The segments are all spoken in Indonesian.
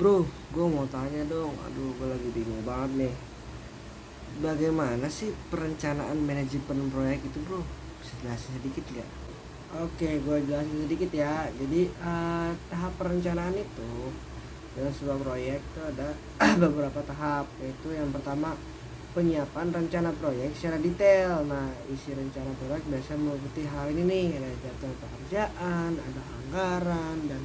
Bro, gue mau tanya dong. Aduh, gue lagi bingung banget nih. Bagaimana sih perencanaan manajemen proyek itu, bro? Bisa jelasin sedikit nggak? Oke, gue jelasin sedikit ya. Jadi, tahap perencanaan itu dalam sebuah proyek itu ada beberapa tahap. Yaitu yang pertama, penyiapan rencana proyek secara detail. Nah, isi rencana proyek biasanya meliputi hal ini nih. Ada jadwal pekerjaan, ada anggaran, dan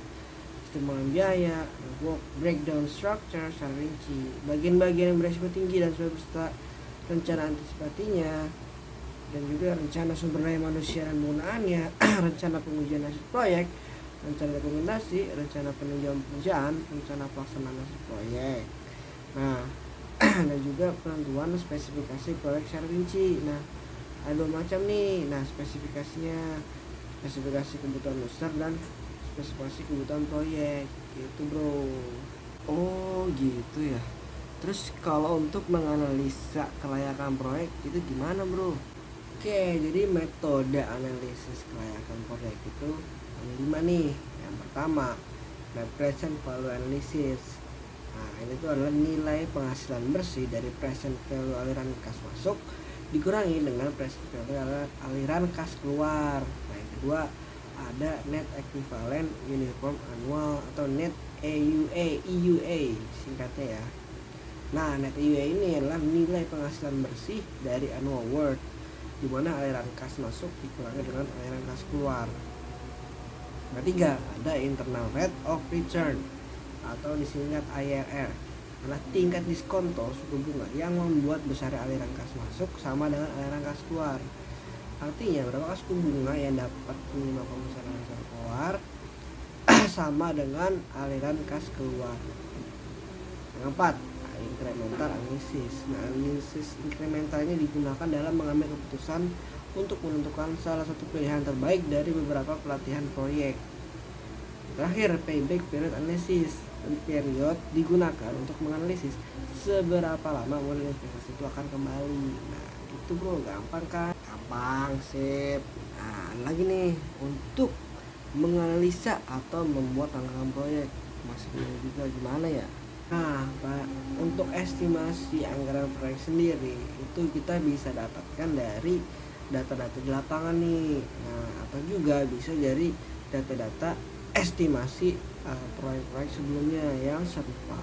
pertimbangan biaya, work breakdown structure secara rinci, bagian-bagian yang beresiko tinggi dan sesuai beserta rencana antisipasinya, dan juga rencana sumber daya manusia dan penggunaannya, rencana pengujian hasil proyek, rencana rekomendasi, rencana peninjauan pekerjaan, rencana pelaksanaan hasil proyek. Nah, dan juga penentuan spesifikasi proyek secara rinci. Nah, ada dua macam nih. Nah, spesifikasi kebutuhan user dan spesifikasi kebutuhan proyek gitu, bro. Oh gitu ya. Terus kalau untuk menganalisa kelayakan proyek itu gimana, bro? Oke, jadi metode analisis kelayakan proyek itu ada 5 nih. Yang pertama, net present value analysis. Nah, ini tuh adalah nilai penghasilan bersih dari present value aliran kas masuk dikurangi dengan present value aliran kas keluar. Nah, yang kedua, ada net equivalent uniform annual atau net EUA singkatnya ya. Nah, net EUA ini adalah nilai penghasilan bersih dari annual worth, di mana aliran kas masuk dikurangi dengan aliran kas keluar. Ketiga, ada internal rate of return atau disingkat IRR, adalah tingkat diskonto suku bunga yang membuat besar aliran kas masuk sama dengan aliran kas keluar. Artinya berapa suku bunga yang dapat menerima pembesaran aliran keluar sama dengan aliran kas keluar. Yang keempat, incremental analysis. Nah, analisis incremental ini digunakan dalam mengambil keputusan untuk menentukan salah satu pilihan terbaik dari beberapa pelatihan proyek. Terakhir, payback period analysis. Period digunakan untuk menganalisis seberapa lama modal investasi itu akan kembali. Nah, gitu bro, gampang kan? Gampang, sip. Nah, lagi nih untuk menganalisa atau membuat anggaran proyek. Masih bingung juga gimana ya? Nah, Pak, untuk estimasi anggaran proyek sendiri itu kita bisa dapatkan dari data-data di lapangan nih. Nah, atau juga bisa dari data-data estimasi proyek-proyek sebelumnya yang serupa.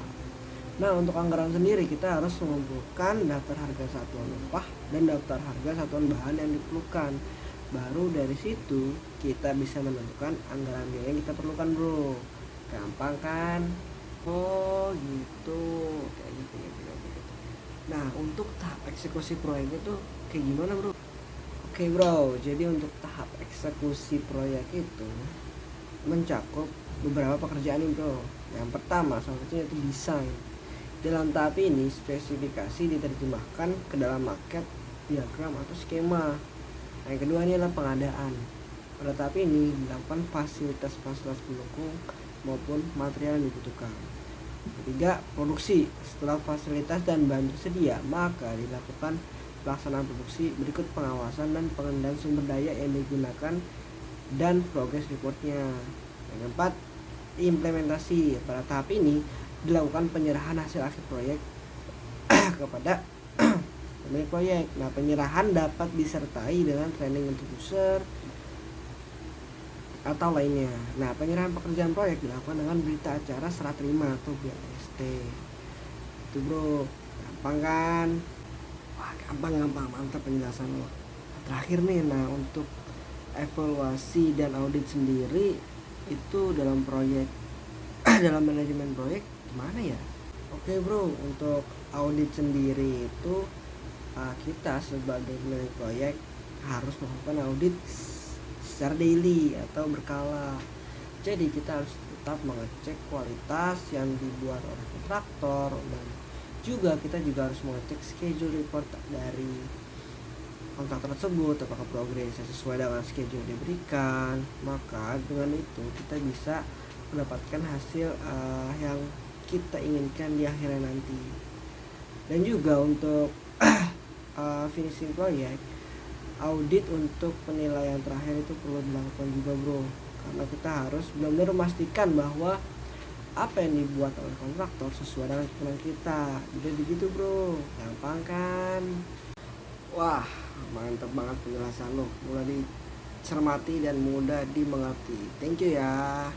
Nah, untuk anggaran sendiri kita harus mengumpulkan daftar harga satuan upah dan daftar harga satuan bahan yang diperlukan. Baru dari situ kita bisa menentukan anggaran biaya yang kita perlukan, bro. Gampang kan? Oh gitu, kayak gitu. Nah, untuk tahap eksekusi proyek itu kayak gimana, bro? Oke, bro, jadi untuk tahap eksekusi proyek itu mencakup beberapa pekerjaan nih, bro. Yang pertama, salah satunya itu desain. Dalam tahap ini, spesifikasi diterjemahkan ke dalam maket, diagram atau skema. Nah, yang kedua ini adalah pengadaan. Pada tahap ini dilakukan fasilitas-fasilitas pendukung maupun material yang dibutuhkan. Ketiga, produksi. Setelah fasilitas dan bahan tersedia, maka dilakukan pelaksanaan produksi berikut pengawasan dan pengendalian sumber daya yang digunakan dan progress reportnya. Yang keempat, implementasi. Pada tahap ini dilakukan penyerahan hasil akhir proyek kepada pemilik proyek. Nah, penyerahan dapat disertai dengan training untuk user atau lainnya. Nah, penyerahan pekerjaan proyek dilakukan dengan berita acara serah terima atau BAST. Itu, bro, gampang kan? Wah, gampang, mantap penjelasan lo. Terakhir nih, nah untuk evaluasi dan audit sendiri itu dalam proyek dalam manajemen proyek gimana ya? Oke, bro, untuk audit sendiri itu kita sebagai pemilik proyek harus melakukan audit secara daily atau berkala. Jadi kita harus tetap mengecek kualitas yang dibuat oleh kontraktor, dan kita juga harus mengecek schedule report dari kontraktor tersebut apakah progresnya sesuai dengan schedule diberikan. Maka dengan itu kita bisa mendapatkan hasil yang kita inginkan di akhirnya nanti. Dan juga untuk finishing proyek, audit untuk penilaian terakhir itu perlu dilakukan juga, bro, karena kita harus benar-benar memastikan bahwa apa yang dibuat oleh kontraktor sesuai dengan keinginan kita. Jadi begitu bro, gampang kan? Wah, mantep banget penjelasan lo, mulai dicermati dan mudah dimengerti. Thank you ya.